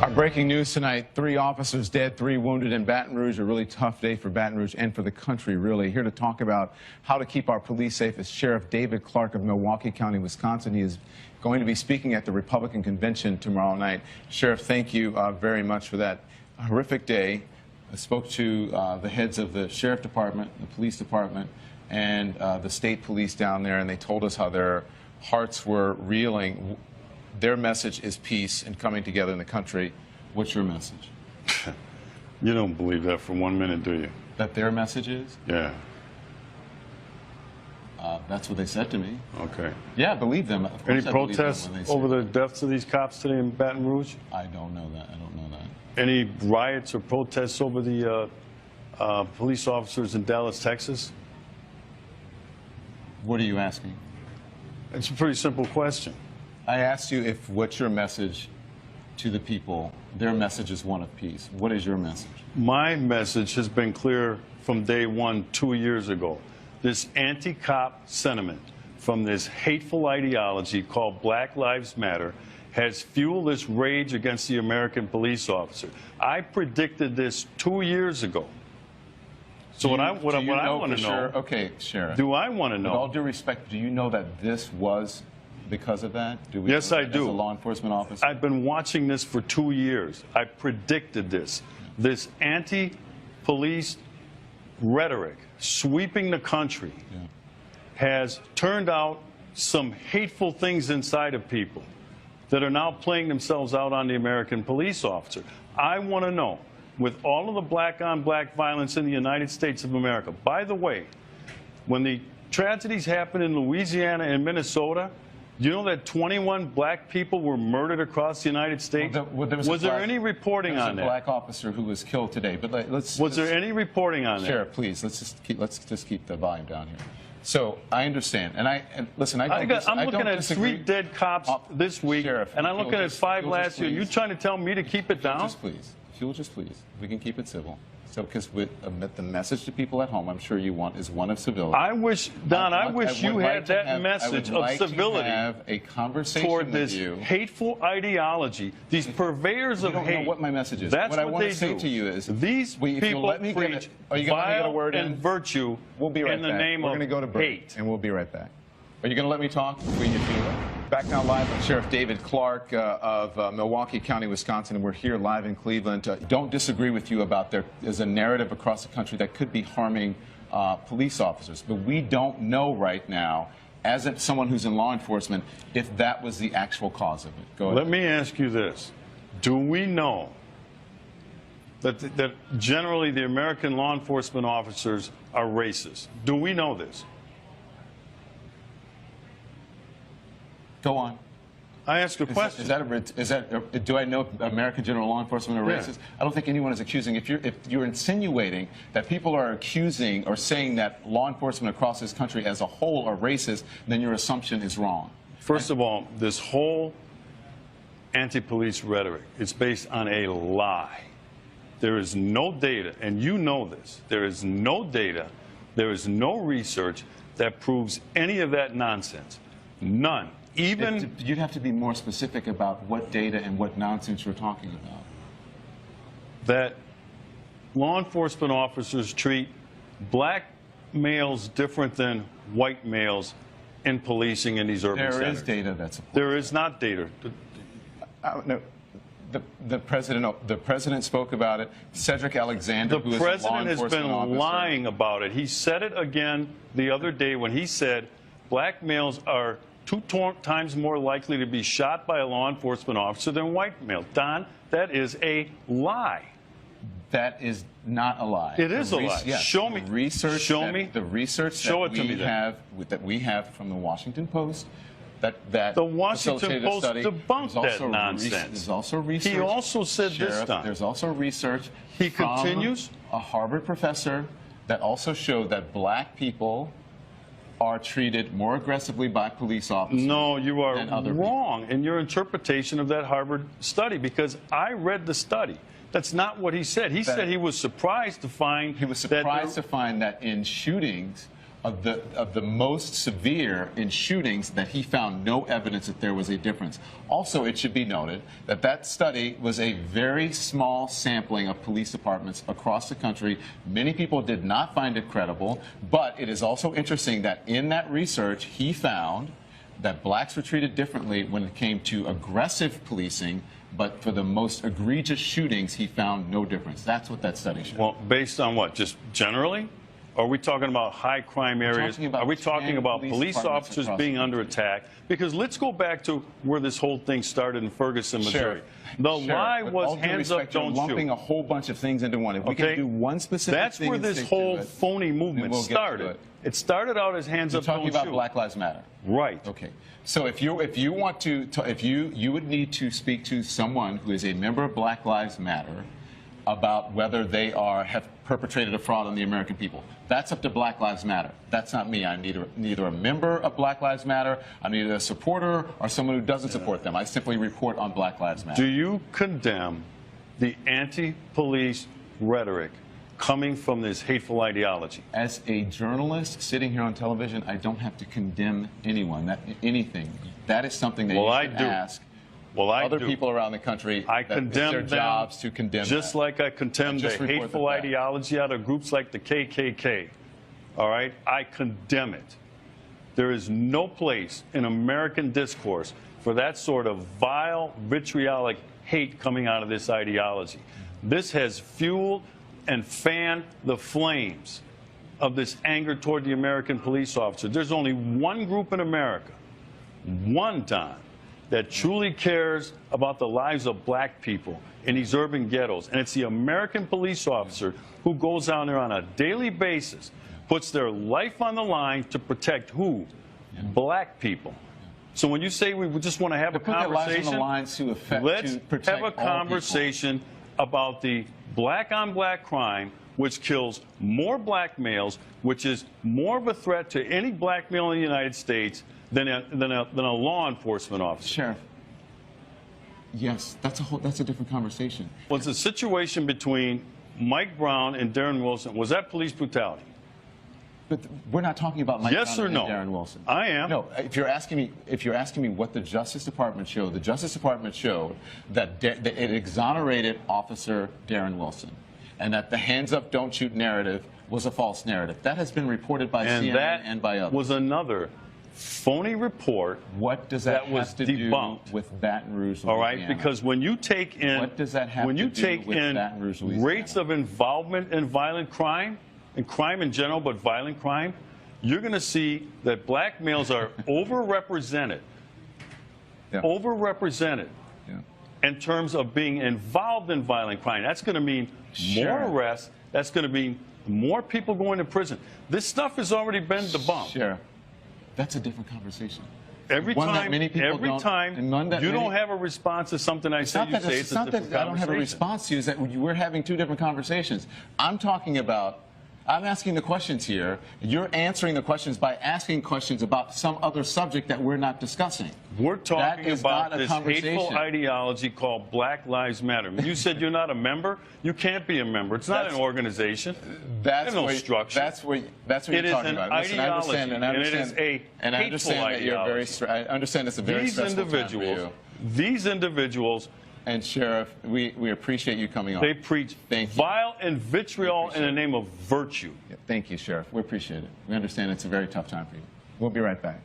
Our breaking news tonight, 3 officers dead, 3 wounded in Baton Rouge. A really tough day for Baton Rouge and for the country, really. Here to talk about how to keep our police safe is Sheriff David Clarke of Milwaukee County, Wisconsin. He is going to be speaking at the Republican convention tomorrow night. Sheriff, thank you very much for that horrific day. I spoke to the heads of the Sheriff Department, the Police Department, and the state police down there, and they told us how their hearts were reeling. Their message is peace and coming together in the country. What's your message? You don't believe that for 1 minute, do you? That their message is? Yeah. That's what they said to me. Okay. Yeah, I believe them. Of Any course protests over the deaths of these cops today in Baton Rouge? I don't know that. I don't know that. Any riots or protests over the police officers in Dallas, Texas? What are you asking? It's a pretty simple question. I asked you if what's your message to the people. Their message is one of peace. What is your message? My message has been clear from day one 2 years ago. This anti-cop sentiment from this hateful ideology called Black Lives Matter has fueled this rage against the American police officer. I predicted this 2 years ago. So what I want to know, okay, Sheriff. Do I want to know? With all due respect, do you know that this was because of that? Yes, I do. As a law enforcement officer? I've been watching this for 2 years. I predicted this. This anti-police rhetoric sweeping the country has turned out some hateful things inside of people that are now playing themselves out on the American police officer. I want to know, with all of the black-on-black violence in the United States of America, by the way, when the tragedies happened in Louisiana and Minnesota, you know that 21 black people were murdered across the United States? Was there any reporting on that? There was a black officer who was killed today. But was there any reporting on that? Sheriff, please, let's just keep the volume down here. So I understand, and listen, I'm looking at 3 dead cops this week, Sheriff, and I'm looking at 5 last year. You trying to tell me to keep it down? Just please, if you'll just please, we can keep it civil. So, because the message to people at home, I'm sure you want, is one of civility. I wish, Don, I wish you had that message of civility. I would like to have a conversation toward this with you. Hateful ideology, these purveyors of hate. You don't know what my message is. That's what I want to say to you is, these people preach vile and virtue in the name of hate. We're going to go to break, and we'll be right back. Are you going to let me talk between you two? Back now live with Sheriff David Clarke of Milwaukee County, Wisconsin, and we're here live in Cleveland. Don't disagree with you about there's a narrative across the country that could be harming police officers, but we don't know right now, as someone who's in law enforcement, if that was the actual cause of it. Go ahead. Let me ask you this. Do we know that generally the American law enforcement officers are racist? Do we know this? Go on. I ask a question. Do I know American general law enforcement are racist? I don't think anyone is accusing. If you're insinuating that people are accusing or saying that law enforcement across this country as a whole are racist, then your assumption is wrong. First of all, this whole anti-police rhetoric is based on a lie. There is no data, and you know this. There is no data, there is no research that proves any of that nonsense. None. You'd have to be more specific about what data and what nonsense you're talking about. That law enforcement officers treat black males different than white males in policing in these urban centers. There is data that supports There is not data. No. The president spoke about it. Cedric Alexander, who is a law enforcement officer. The president has been lying about it. He said it again the other day when he said black males are 2 times more likely to be shot by a law enforcement officer than white males. Don, that is a lie. That is not a lie. It is a lie. Yes. Show me. Research. Show me. The research that we have from the Washington Post. That the Washington Post debunked that nonsense. There's also research. He also said this, Don. There's also research. He continues. A Harvard professor that also showed that black people are treated more aggressively by police officers. No, you are wrong people. in your interpretation of that Harvard study, because I read the study. That's not what he said. He said he was surprised to find that in shootings of the most severe in shootings that he found no evidence that there was a difference. Also, it should be noted that that study was a very small sampling of police departments across the country. Many people did not find it credible, but it is also interesting that in that research, he found that blacks were treated differently when it came to aggressive policing, but for the most egregious shootings, he found no difference. That's what that study showed. Well, based on what? Just generally? Are we talking about high crime areas? Are we talking about police officers being under attack? Because let's go back to where this whole thing started in Ferguson, Missouri. The lie was hands up, don't shoot. Lumping a whole bunch of things into one. If we can do one specific That's thing, where this whole phony movement started. It started out as hands up, don't shoot. You're talking about Black Lives Matter. Right. Okay. So if you want to, you would need to speak to someone who is a member of Black Lives Matter about whether they have perpetrated a fraud on the American people. That's up to Black Lives Matter. That's not me. I'm neither a member of Black Lives Matter, I'm neither a supporter or someone who doesn't support them. I simply report on Black Lives Matter. Do you condemn the anti-police rhetoric coming from this hateful ideology? As a journalist sitting here on television, I don't have to condemn anyone, anything. That is something that you should ask. Other people around the country, I condemn their jobs to condemn just that. like I condemn the hateful ideology out of groups like the KKK. All right? I condemn it. There is no place in American discourse for that sort of vile, vitriolic hate coming out of this ideology. This has fueled and fanned the flames of this anger toward the American police officer. There's only one group in America, one time, that truly cares about the lives of black people in these urban ghettos. And it's the American police officer who goes down there on a daily basis, puts their life on the line to protect who? Black people. So when you say we just want to have a conversation, let's have a conversation about the black-on-black crime, which kills more black males, which is more of a threat to any black male in the United States than a law enforcement officer. Sheriff, yes, that's a different conversation. Was the situation between Mike Brown and Darren Wilson, was that police brutality? But we're not talking about Mike Brown and Darren Wilson. I am. No, if you're asking me what the Justice Department showed, the Justice Department showed that it exonerated Officer Darren Wilson, and that the hands up, don't shoot narrative was a false narrative. That has been reported by CNN and by others. That was another phony report. What does that have to do with Baton Rouge, Louisiana? All right, because when you take in rates of involvement in violent crime, and crime in general, but violent crime, you're going to see that black males are overrepresented. Overrepresented in terms of being involved in violent crime. That's going to mean more arrests. That's going to mean more people going to prison. This stuff has already been debunked. Sure. That's a different conversation. Every time you don't have a response to something I say, you say it's a different conversation. I don't have a response to you. Is that we're having two different conversations. I'm asking the questions here. You're answering the questions by asking questions about some other subject that we're not discussing. We're talking about this hateful ideology called Black Lives Matter. You said you're not a member. You can't be a member. It's not an organization. There's no structure. That's what you're talking about. Listen, I understand, and it is a hateful ideology. I understand it's a very stressful time for you. These individuals. And Sheriff, we appreciate you coming on. They preach vile and vitriol in the name of virtue. Thank you, Sheriff. We appreciate it. We understand it's a very tough time for you. We'll be right back.